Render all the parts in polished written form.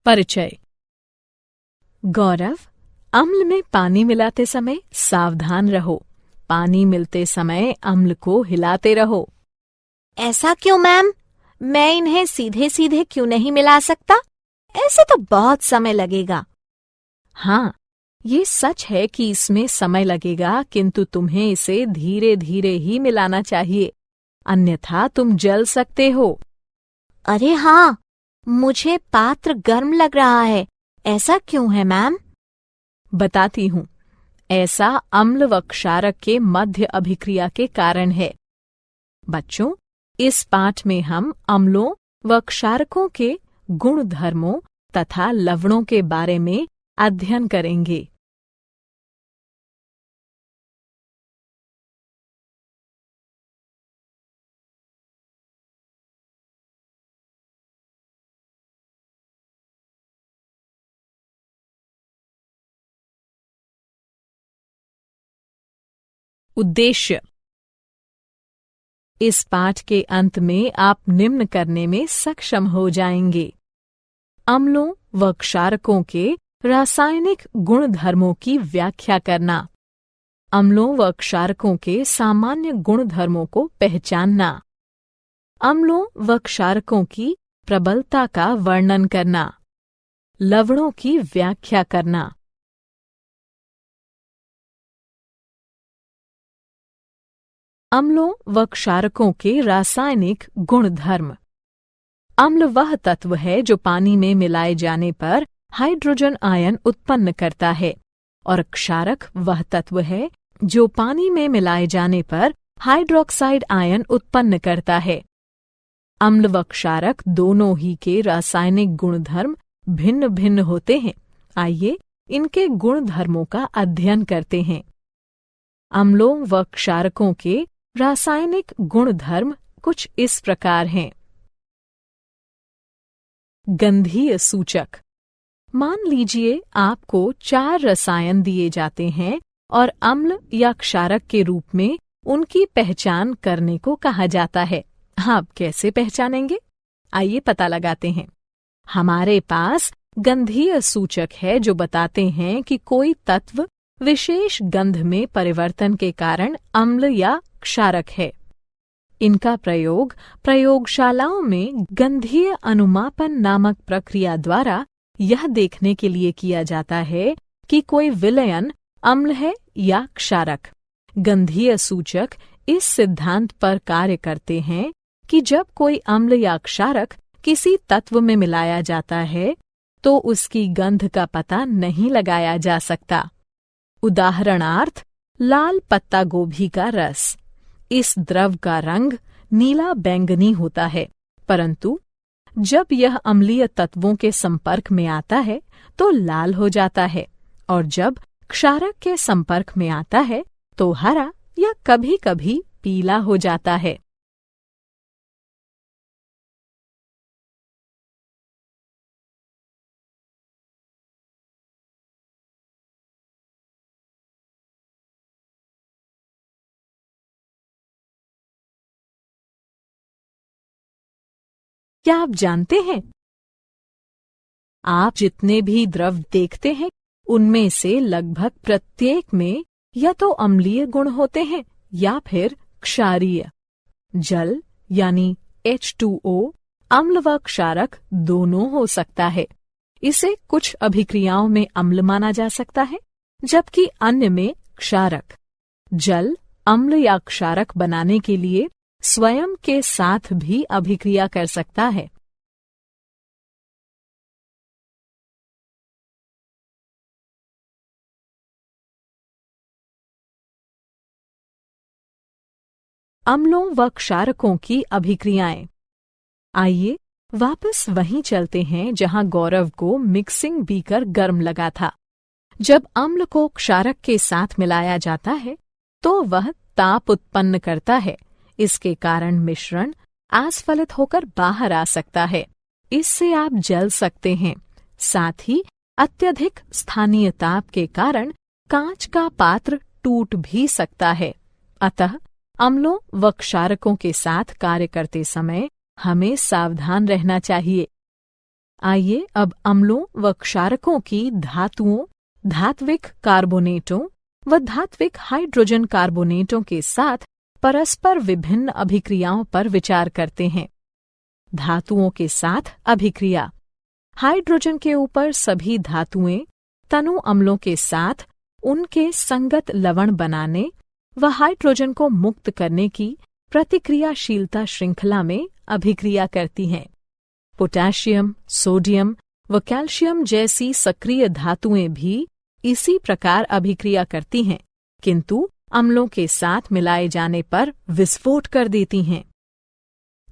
परिचय। गौरव, अम्ल में पानी मिलाते समय सावधान रहो। पानी मिलते समय अम्ल को हिलाते रहो। ऐसा क्यों मैम? मैं इन्हें सीधे सीधे क्यों नहीं मिला सकता? ऐसे तो बहुत समय लगेगा। हाँ, ये सच है कि इसमें समय लगेगा, किंतु तुम्हें इसे धीरे धीरे ही मिलाना चाहिए, अन्यथा तुम जल सकते हो। अरे हाँ, मुझे पात्र गर्म लग रहा है। ऐसा क्यों है मैम? बताती हूँ। ऐसा अम्ल व क्षारक के मध्य अभिक्रिया के कारण है। बच्चों, इस पाठ में हम अम्लों व क्षारकों के गुण धर्मों तथा लवणों के बारे में अध्ययन करेंगे। उद्देश्य। इस पाठ के अंत में आप निम्न करने में सक्षम हो जाएंगे: अम्लों व क्षारकों के रासायनिक गुण धर्मों की व्याख्या करना, अम्लों व क्षारकों के सामान्य गुण धर्मों को पहचानना, अम्लों व क्षारकों की प्रबलता का वर्णन करना, लवणों की व्याख्या करना। अम्लों व क्षारकों के रासायनिक गुण धर्म। अम्ल वह तत्व है जो पानी में मिलाए जाने पर हाइड्रोजन आयन उत्पन्न करता है, और क्षारक वह तत्व है जो पानी में मिलाए जाने पर हाइड्रोक्साइड आयन उत्पन्न करता है। अम्ल व क्षारक दोनों ही के रासायनिक गुणधर्म भिन्न भिन्न होते हैं। आइए इनके गुण धर्मों का अध्ययन करते हैं। अम्लों व क्षारकों के रासायनिक गुणधर्म कुछ इस प्रकार हैं। गंधीय सूचक। मान लीजिए आपको 4 रसायन दिए जाते हैं और अम्ल या क्षारक के रूप में उनकी पहचान करने को कहा जाता है। आप कैसे पहचानेंगे? आइए पता लगाते हैं। हमारे पास गंधीय सूचक है जो बताते हैं कि कोई तत्व विशेष गंध में परिवर्तन के कारण अम्ल या क्षारक है। इनका प्रयोग प्रयोगशालाओं में गंधीय अनुमापन नामक प्रक्रिया द्वारा यह देखने के लिए किया जाता है कि कोई विलयन अम्ल है या क्षारक। गंधीय सूचक इस सिद्धांत पर कार्य करते हैं कि जब कोई अम्ल या क्षारक किसी तत्व में मिलाया जाता है तो उसकी गंध का पता नहीं लगाया जा सकता। उदाहरणार्थ, लाल पत्ता गोभी का रस। इस द्रव का रंग नीला बैंगनी होता है, परंतु जब यह अम्लीय तत्वों के संपर्क में आता है तो लाल हो जाता है, और जब क्षारक के संपर्क में आता है तो हरा या कभी-कभी पीला हो जाता है। क्या आप जानते हैं, आप जितने भी द्रव देखते हैं उनमें से लगभग प्रत्येक में या तो अम्लीय गुण होते हैं या फिर क्षारीय। जल यानी H2O अम्ल व क्षारक दोनों हो सकता है। इसे कुछ अभिक्रियाओं में अम्ल माना जा सकता है, जबकि अन्य में क्षारक। जल अम्ल या क्षारक बनाने के लिए स्वयं के साथ भी अभिक्रिया कर सकता है। अम्लों व क्षारकों की अभिक्रियाएं। आइए वापस वहीं चलते हैं जहां गौरव को मिक्सिंग बीकर गर्म लगा था। जब अम्ल को क्षारक के साथ मिलाया जाता है तो वह ताप उत्पन्न करता है। इसके कारण मिश्रण आस्फलित होकर बाहर आ सकता है। इससे आप जल सकते हैं। साथ ही अत्यधिक स्थानीय ताप के कारण कांच का पात्र टूट भी सकता है। अतः अम्लों व क्षारकों के साथ कार्य करते समय हमें सावधान रहना चाहिए। आइए अब अम्लों व क्षारकों की धातुओं, धात्विक कार्बोनेटों व धात्विक हाइड्रोजन कार्बोनेटों के साथ परस्पर विभिन्न अभिक्रियाओं पर विचार करते हैं। धातुओं के साथ अभिक्रिया। हाइड्रोजन के ऊपर सभी धातुएं तनु अम्लों के साथ उनके संगत लवण बनाने व हाइड्रोजन को मुक्त करने की प्रतिक्रियाशीलता श्रृंखला में अभिक्रिया करती हैं। पोटेशियम, सोडियम व कैल्शियम जैसी सक्रिय धातुएं भी इसी प्रकार अभिक्रिया करती हैं, किंतु अम्लों के साथ मिलाए जाने पर विस्फोट कर देती हैं।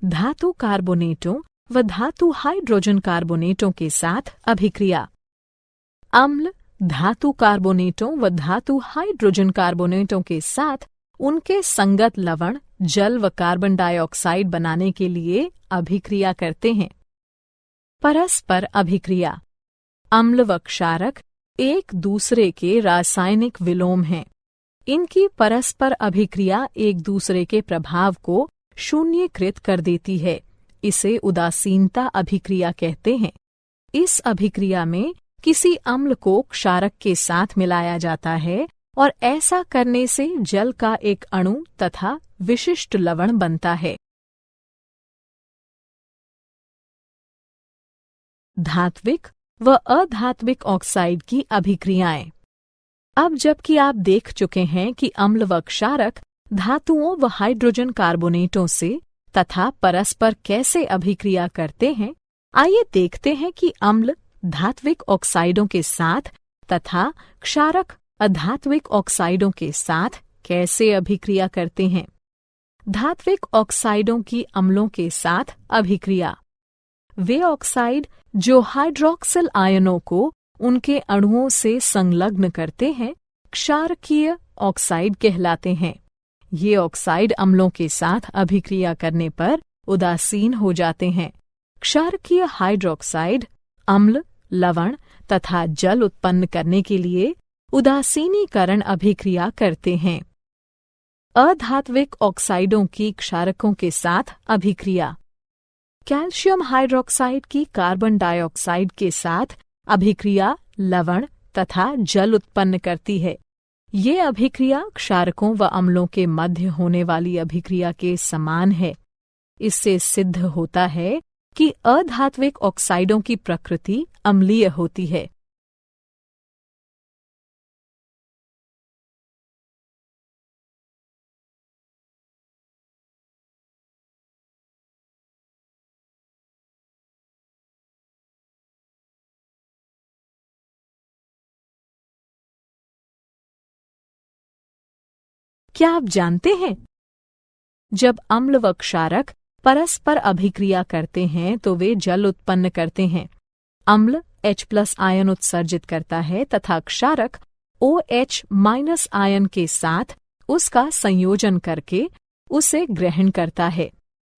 धातु कार्बोनेटों व धातु हाइड्रोजन कार्बोनेटों के साथ अभिक्रिया। अम्ल धातु कार्बोनेटों व धातु हाइड्रोजन कार्बोनेटों के साथ उनके संगत लवण, जल व कार्बन डाइऑक्साइड बनाने के लिए अभिक्रिया करते हैं। परस्पर अभिक्रिया। अम्ल व क्षारक एक दूसरे के रासायनिक विलोम हैं। इनकी परस्पर अभिक्रिया एक दूसरे के प्रभाव को शून्यकृत कर देती है। इसे उदासीनता अभिक्रिया कहते हैं। इस अभिक्रिया में किसी अम्ल को क्षारक के साथ मिलाया जाता है और ऐसा करने से जल का एक अणु तथा विशिष्ट लवण बनता है। धात्विक व अधात्विक ऑक्साइड की अभिक्रियाएं। अब जबकि आप देख चुके हैं कि अम्ल व क्षारक धातुओं व हाइड्रोजन कार्बोनेटों से तथा परस्पर कैसे अभिक्रिया करते हैं, आइए देखते हैं कि अम्ल धात्विक ऑक्साइडों के साथ तथा क्षारक अधात्विक ऑक्साइडों के साथ कैसे अभिक्रिया करते हैं। धात्विक ऑक्साइडों की अम्लों के साथ अभिक्रिया। वे ऑक्साइड जो हाइड्रोक्सिल आयनों को उनके अणुओं से संलग्न करते हैं, क्षारकीय ऑक्साइड कहलाते हैं। ये ऑक्साइड अम्लों के साथ अभिक्रिया करने पर उदासीन हो जाते हैं। क्षारकीय हाइड्रोक्साइड अम्ल, लवण तथा जल उत्पन्न करने के लिए उदासीनीकरण अभिक्रिया करते हैं। अधात्विक ऑक्साइडों की क्षारकों के साथ अभिक्रिया। कैल्शियम हाइड्रोक्साइड की कार्बन डाइऑक्साइड के साथ अभिक्रिया लवण तथा जल उत्पन्न करती है। ये अभिक्रिया क्षारकों व अम्लों के मध्य होने वाली अभिक्रिया के समान है। इससे सिद्ध होता है कि अधात्विक ऑक्साइडों की प्रकृति अम्लीय होती है। क्या आप जानते हैं, जब अम्ल व क्षारक परस्पर अभिक्रिया करते हैं तो वे जल उत्पन्न करते हैं। अम्ल H+ आयन उत्सर्जित करता है तथा क्षारक OH- आयन के साथ उसका संयोजन करके उसे ग्रहण करता है।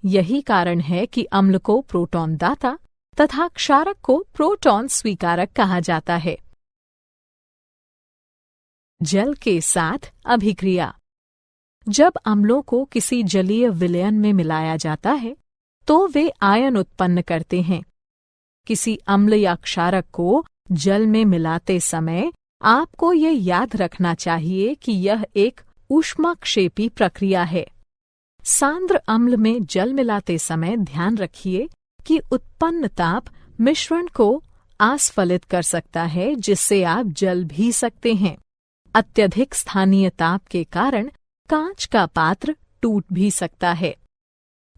यही कारण है कि अम्ल को प्रोटॉन दाता तथा क्षारक को प्रोटॉन स्वीकारक कहा जाता है। जल के साथ अभिक्रिया। जब अम्लों को किसी जलीय विलयन में मिलाया जाता है तो वे आयन उत्पन्न करते हैं। किसी अम्ल या क्षारक को जल में मिलाते समय आपको यह याद रखना चाहिए कि यह एक ऊष्माक्षेपी प्रक्रिया है। सांद्र अम्ल में जल मिलाते समय ध्यान रखिए कि उत्पन्न ताप मिश्रण को आस्फलित कर सकता है, जिससे आप जल भी सकते हैं। अत्यधिक स्थानीय ताप के कारण कांच का पात्र टूट भी सकता है।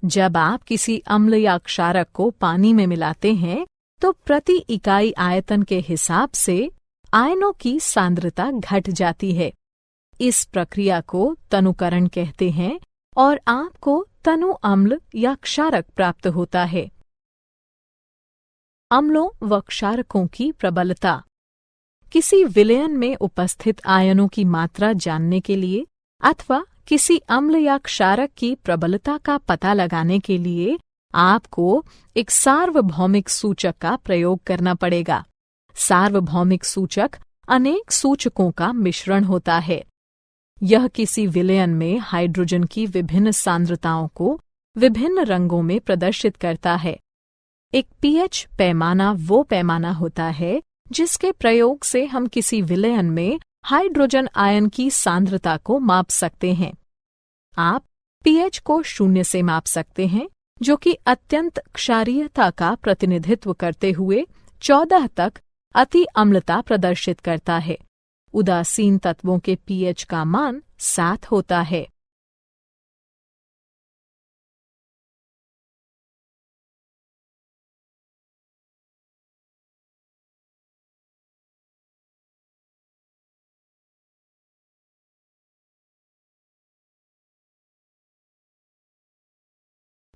जब आप किसी अम्ल या क्षारक को पानी में मिलाते हैं तो प्रति इकाई आयतन के हिसाब से आयनों की सांद्रता घट जाती है। इस प्रक्रिया को तनुकरण कहते हैं और आपको तनु अम्ल या क्षारक प्राप्त होता है। अम्लों व क्षारकों की प्रबलता। किसी विलयन में उपस्थित आयनों की मात्रा जानने के लिए अथवा किसी अम्ल या क्षारक की प्रबलता का पता लगाने के लिए आपको एक सार्वभौमिक सूचक का प्रयोग करना पड़ेगा। सार्वभौमिक सूचक अनेक सूचकों का मिश्रण होता है। यह किसी विलयन में हाइड्रोजन की विभिन्न सांद्रताओं को विभिन्न रंगों में प्रदर्शित करता है। एक पीएच पैमाना वो पैमाना होता है जिसके प्रयोग से हम किसी विलयन में हाइड्रोजन आयन की सांद्रता को माप सकते हैं। आप पीएच को 0 से माप सकते हैं, जो कि अत्यंत क्षारीयता का प्रतिनिधित्व करते हुए 14 तक अति अम्लता प्रदर्शित करता है। उदासीन तत्वों के पीएच का मान 7 होता है।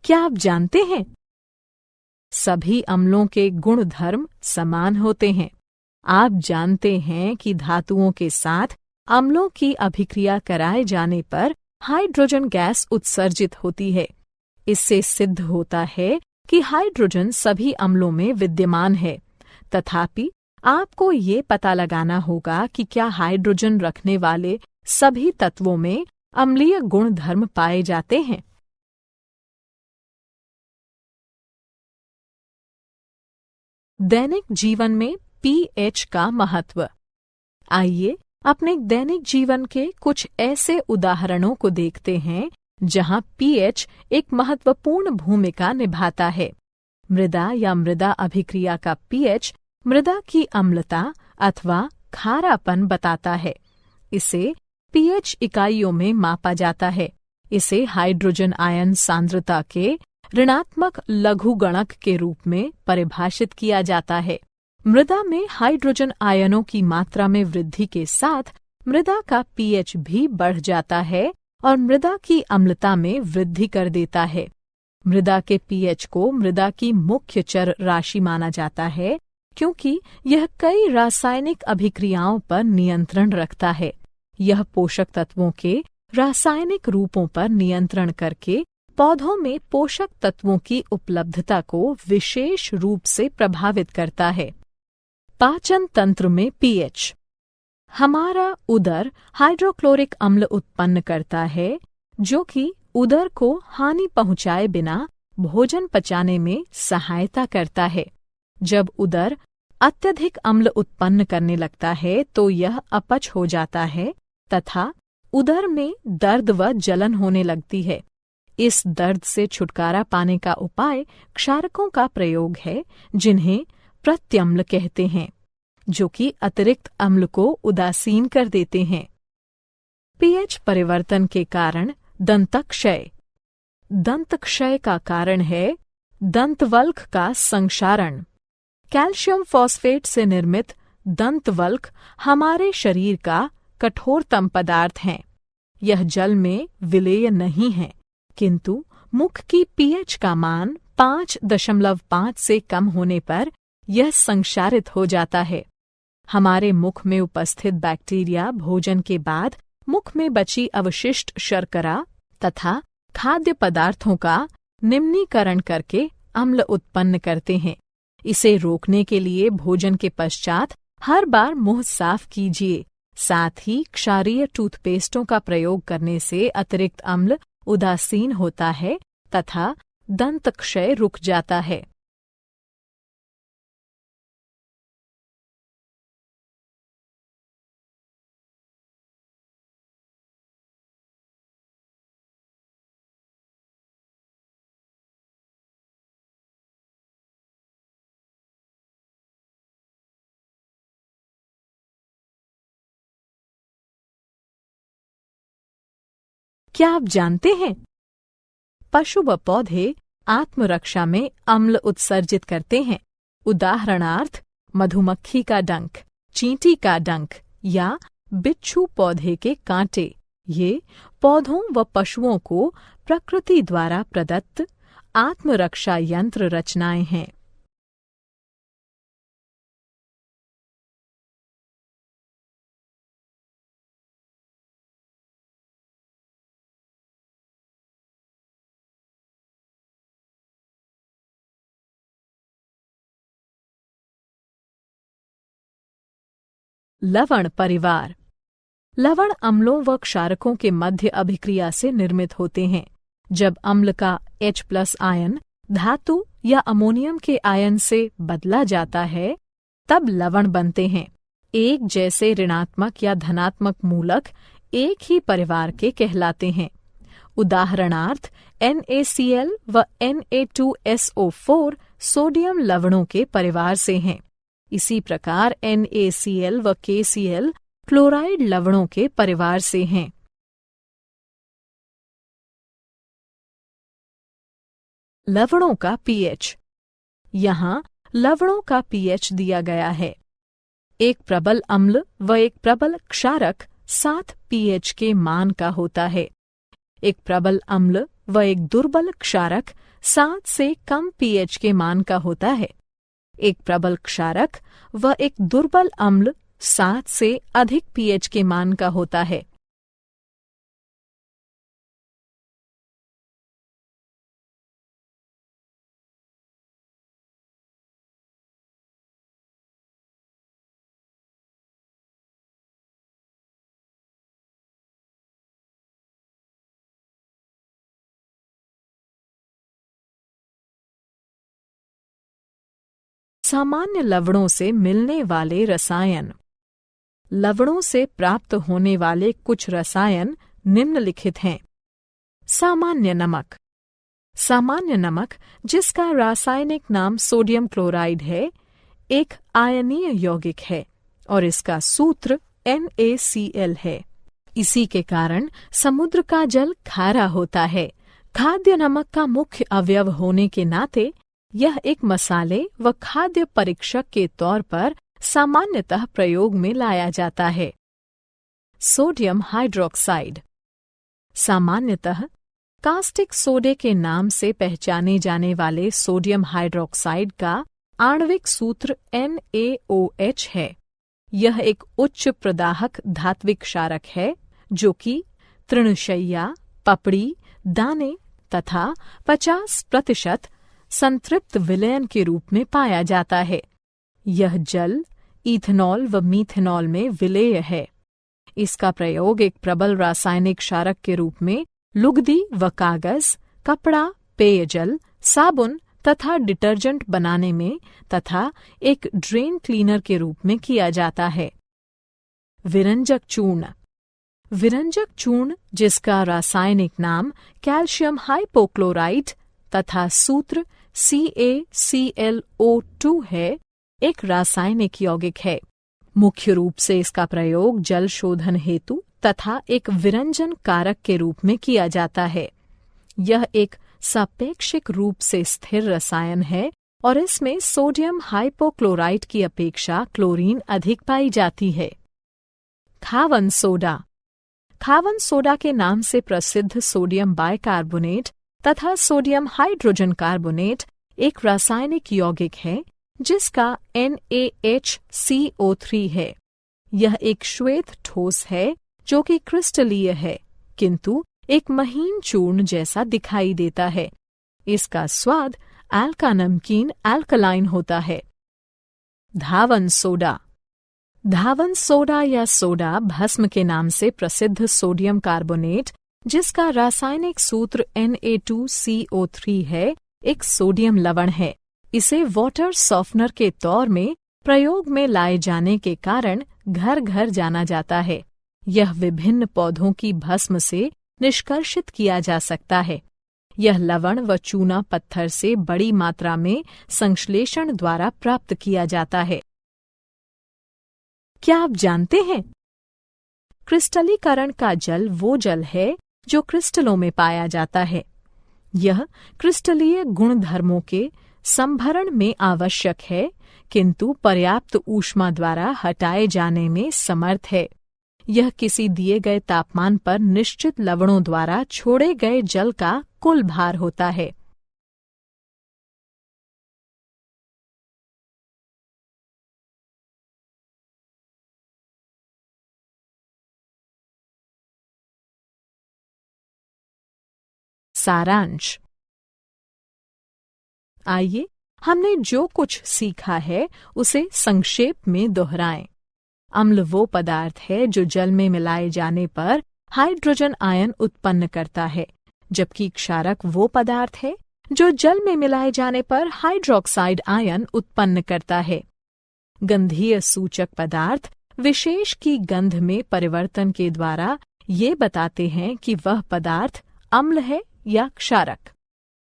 क्या आप जानते हैं? सभी अम्लों के गुण धर्म समान होते हैं। आप जानते हैं कि धातुओं के साथ अम्लों की अभिक्रिया कराए जाने पर हाइड्रोजन गैस उत्सर्जित होती है। इससे सिद्ध होता है कि हाइड्रोजन सभी अम्लों में विद्यमान है। तथापि आपको ये पता लगाना होगा कि क्या हाइड्रोजन रखने वाले सभी तत्वों में अम्लीय गुण धर्म पाए जाते हैं। दैनिक जीवन में पीएच का महत्व। आइए अपने दैनिक जीवन के कुछ ऐसे उदाहरणों को देखते हैं जहां पीएच एक महत्वपूर्ण भूमिका निभाता है। मृदा या मृदा अभिक्रिया का पीएच मृदा की अम्लता अथवा खारापन बताता है। इसे पीएच इकाइयों में मापा जाता है। इसे हाइड्रोजन आयन सांद्रता के ऋणात्मक लघुगणक के रूप में परिभाषित किया जाता है। मृदा में हाइड्रोजन आयनों की मात्रा में वृद्धि के साथ मृदा का पीएच भी बढ़ जाता है और मृदा की अम्लता में वृद्धि कर देता है। मृदा के पीएच को मृदा की मुख्य चर राशि माना जाता है, क्योंकि यह कई रासायनिक अभिक्रियाओं पर नियंत्रण रखता है। यह पोषक तत्वों के रासायनिक रूपों पर नियंत्रण करके पौधों में पोषक तत्वों की उपलब्धता को विशेष रूप से प्रभावित करता है। पाचन तंत्र में पीएच। हमारा उदर हाइड्रोक्लोरिक अम्ल उत्पन्न करता है, जो कि उदर को हानि पहुंचाए बिना भोजन पचाने में सहायता करता है। जब उदर अत्यधिक अम्ल उत्पन्न करने लगता है तो यह अपच हो जाता है तथा उदर में दर्द व जलन होने लगती है। इस दर्द से छुटकारा पाने का उपाय क्षारकों का प्रयोग है, जिन्हें प्रत्यम्ल कहते हैं, जो कि अतिरिक्त अम्ल को उदासीन कर देते हैं। पीएच परिवर्तन के कारण दंतक्षय। दंतक्षय का कारण है दंतवल्क का संक्षारण। कैल्शियम फॉस्फेट से निर्मित दंतवल्क हमारे शरीर का कठोरतम पदार्थ हैं। यह जल में विलेय नहीं है, किंतु मुख की पीएच का मान 5.5 से कम होने पर यह संक्षारित हो जाता है। हमारे मुख में उपस्थित बैक्टीरिया भोजन के बाद मुख में बची अवशिष्ट शर्करा तथा खाद्य पदार्थों का निम्नीकरण करके अम्ल उत्पन्न करते हैं। इसे रोकने के लिए भोजन के पश्चात हर बार मुंह साफ कीजिए। साथ ही क्षारीय टूथपेस्टों का प्रयोग करने से अतिरिक्त अम्ल उदासीन होता है तथा दंतक्षय रुक जाता है। क्या आप जानते हैं? पशु व पौधे आत्मरक्षा में अम्ल उत्सर्जित करते हैं। उदाहरणार्थ मधुमक्खी का डंक, चींटी का डंक या बिच्छू पौधे के कांटे। ये पौधों व पशुओं को प्रकृति द्वारा प्रदत्त आत्मरक्षा यंत्र रचनाएं हैं। लवण परिवार। लवण अम्लों व क्षारकों के मध्य अभिक्रिया से निर्मित होते हैं। जब अम्ल का H+ आयन धातु या अमोनियम के आयन से बदला जाता है, तब लवण बनते हैं। एक जैसे ऋणात्मक या धनात्मक मूलक एक ही परिवार के कहलाते हैं। उदाहरणार्थ NaCl व Na2SO4 सोडियम लवणों के परिवार से हैं। इसी प्रकार NaCl व KCl क्लोराइड लवणों के परिवार से हैं। लवणों का pH। यहाँ लवणों का pH दिया गया है। एक प्रबल अम्ल व एक प्रबल क्षारक 7 pH के मान का होता है। एक प्रबल अम्ल व एक दुर्बल क्षारक 7 से कम pH के मान का होता है। एक प्रबल क्षारक व एक दुर्बल अम्ल 7 से अधिक pH के मान का होता है। सामान्य लवणों से मिलने वाले रसायन। लवणों से प्राप्त होने वाले कुछ रसायन निम्नलिखित हैं। सामान्य नमक। सामान्य नमक, जिसका रासायनिक नाम सोडियम क्लोराइड है, एक आयनीय यौगिक है और इसका सूत्र NaCl है। इसी के कारण समुद्र का जल खारा होता है। खाद्य नमक का मुख्य अवयव होने के नाते यह एक मसाले व खाद्य परीक्षक के तौर पर सामान्यतः प्रयोग में लाया जाता है। Sodium hydroxide. सामान्यतः कास्टिक सोडे के नाम से पहचाने जाने वाले सोडियम हाइड्रोक्साइड का आणविक सूत्र NaOH है। यह एक उच्च प्रदाहक धात्विक क्षारक है जो कि तृणशय्या, पपड़ी, दाने तथा 50% संतृप्त विलयन के रूप में पाया जाता है। यह जल, इथेनॉल व मीथेनॉल में विलेय है। इसका प्रयोग एक प्रबल रासायनिक क्षारक के रूप में लुगदी व कागज, कपड़ा, पेयजल, साबुन तथा डिटर्जेंट बनाने में तथा एक ड्रेन क्लीनर के रूप में किया जाता है। विरंजक चूर्ण। विरंजक चूर्ण, जिसका रासायनिक नाम कैल्शियम हाइपोक्लोराइट तथा सूत्र CaClO2 है, एक रासायनिक यौगिक है। मुख्य रूप से इसका प्रयोग जल शोधन हेतु तथा एक विरंजन कारक के रूप में किया जाता है। यह एक सापेक्षिक रूप से स्थिर रसायन है और इसमें सोडियम हाइपोक्लोराइट की अपेक्षा क्लोरीन अधिक पाई जाती है। खावन सोडा। खावन सोडा के नाम से प्रसिद्ध सोडियम बाइकार्बोनेट तथा सोडियम हाइड्रोजन कार्बोनेट एक रासायनिक यौगिक है जिसका NaHCO3 है। यह एक श्वेत ठोस है जो कि क्रिस्टलीय है, किंतु एक महीन चूर्ण जैसा दिखाई देता है। इसका स्वाद अल्का नमकीन अल्कलाइन होता है। धावन सोडा। धावन सोडा या सोडा भस्म के नाम से प्रसिद्ध सोडियम कार्बोनेट, जिसका रासायनिक सूत्र Na2CO3 है, एक सोडियम लवण है। इसे वाटर सॉफ्टनर के तौर में प्रयोग में लाए जाने के कारण घर घर जाना जाता है। यह विभिन्न पौधों की भस्म से निष्कर्षित किया जा सकता है। यह लवण व चूना पत्थर से बड़ी मात्रा में संश्लेषण द्वारा प्राप्त किया जाता है। क्या आप जानते हैं? क्रिस्टलीकरण का जल वो जल है जो क्रिस्टलों में पाया जाता है। यह क्रिस्टलीय गुणधर्मों के संभरण में आवश्यक है, किंतु पर्याप्त ऊष्मा द्वारा हटाए जाने में समर्थ है। यह किसी दिए गए तापमान पर निश्चित लवणों द्वारा छोड़े गए जल का कुल भार होता है। सारांश। आइए हमने जो कुछ सीखा है उसे संक्षेप में दोहराएं। अम्ल वो पदार्थ है जो जल में मिलाए जाने पर हाइड्रोजन आयन उत्पन्न करता है, जबकि क्षारक वो पदार्थ है जो जल में मिलाए जाने पर हाइड्रोक्साइड आयन उत्पन्न करता है। गंधीय सूचक पदार्थ विशेष की गंध में परिवर्तन के द्वारा ये बताते हैं कि वह पदार्थ अम्ल है या क्षारक।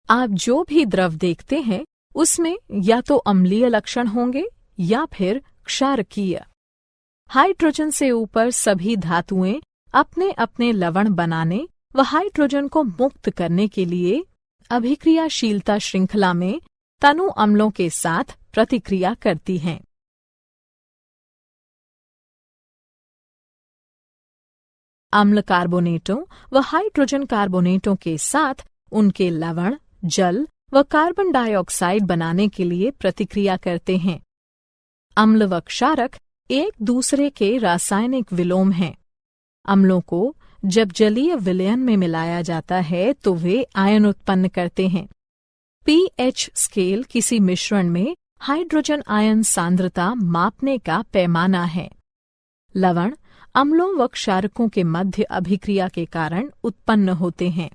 आप जो भी द्रव देखते हैं उसमें या तो अम्लीय लक्षण होंगे या फिर क्षारकीय। हाइड्रोजन से ऊपर सभी धातुएं अपने अपने लवण बनाने व हाइड्रोजन को मुक्त करने के लिए अभिक्रियाशीलता श्रृंखला में तनु अम्लों के साथ प्रतिक्रिया करती हैं। अम्ल कार्बोनेटों व हाइड्रोजन कार्बोनेटों के साथ उनके लवण, जल व कार्बन डाइऑक्साइड बनाने के लिए प्रतिक्रिया करते हैं। अम्ल व क्षारक एक दूसरे के रासायनिक विलोम हैं। अम्लों को जब जलीय विलयन में मिलाया जाता है तो वे आयन उत्पन्न करते हैं। पीएच स्केल किसी मिश्रण में हाइड्रोजन आयन सांद्रता मापने का पैमाना है। लवण अम्लों व क्षारकों के मध्य अभिक्रिया के कारण उत्पन्न होते हैं।